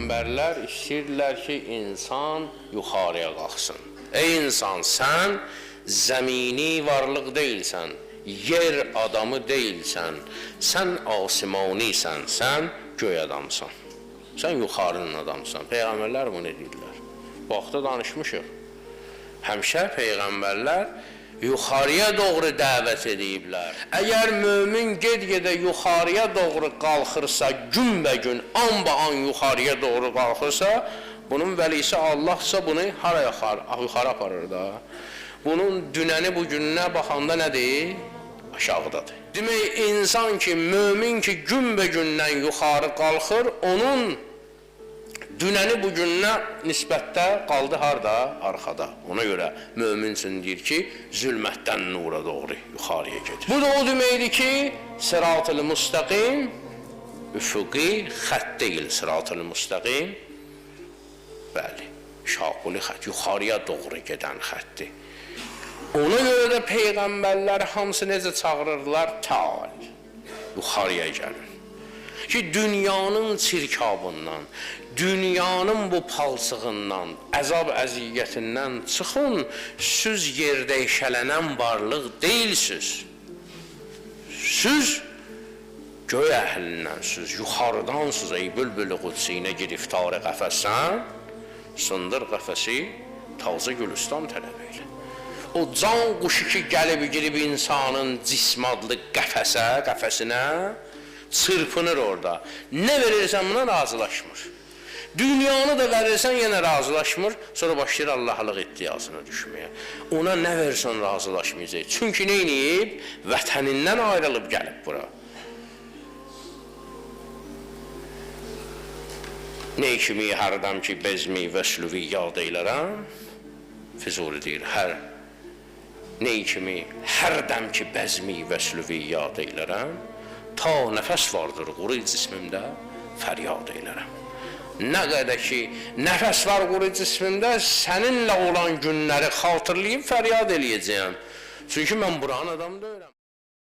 peyğəmbərlər istəyirlər ki, insan yuxarıya qalxsın. Ey insan, sən zəmini varlıq deyilsən, yer adamı deyilsən, sən asimanisən, sən göy adamsan, sən yuxarının adamsan. Peyğəmbərlər bunu deyirlər. Bu vaxtda danışmışıq. Həmişə peyğəmbərlər yuxarıya doğru dəvət ediblər. Əgər mömin ged-gedə yuxarıya doğru qalxırsa, günbəgün, an-ba-an yuxarıya doğru qalxırsa, bunun vəlisi Allahsa bunu haraya yuxarı aparır da. Bunun dünəni bu gününə baxanda nədir? Aşağıdadır. Demək, insan ki, mömin ki, günbəgündən yuxarı qalxır, onun dünəni bu gününə nisbətdə qaldı harada? Arxada. Ona görə mömin üçün deyir ki, zülmətdən nura doğru yuxarıya gedir. Bu da o deməkdir ki, sırat-ı müstəqim, üfüqi xət deyil, sırat-ı müstəqim, bəli, şaquli xət, yuxarıya doğru gedən xətdir. Ona görə də peyğəmbərlər hamısı necə çağırırlar? Tal, yuxarıya gəlin. Ki, dünyanın çirkabından, dünyanın bu palsığından, əzab-əziyyətindən çıxın, siz yerdə işələnən varlıq deyilsiz. Siz göy əhlinnənsiniz, yuxarıdansınız, ey bülbül-i qudsinə giriftar-ı qəfəssən, sındır qəfəsi, taze gülüstan tələb eylə. O can quşu ki, gəlib girib insanın cism adlı qəfəsinə, çırpınır orada. Nə verirsən buna razılaşmır. Dünyanı da verirsən yenə razılaşmır, sonra başlayır Allahlıq iddiasına düşməyə. Ona nə versən razılaşmayacaq. Çünki nə edib? Vətənindən ayrılıb gəlib bura. Ney kimi hərdən ki, bezmi vəslüvi yad eylərəm, Füzuli deyir, ney kimi hərdən ki, bəzmi vəslüvi yad eylərəm, ta nəfəs vardır quru cismimdə, fəryad eylərəm. Nə qədər ki, nəfəs var quru cismimdə, səninlə olan günləri xatırlayıb fəryad eləyəcəyəm. Çünki mən buranın adam deyirəm.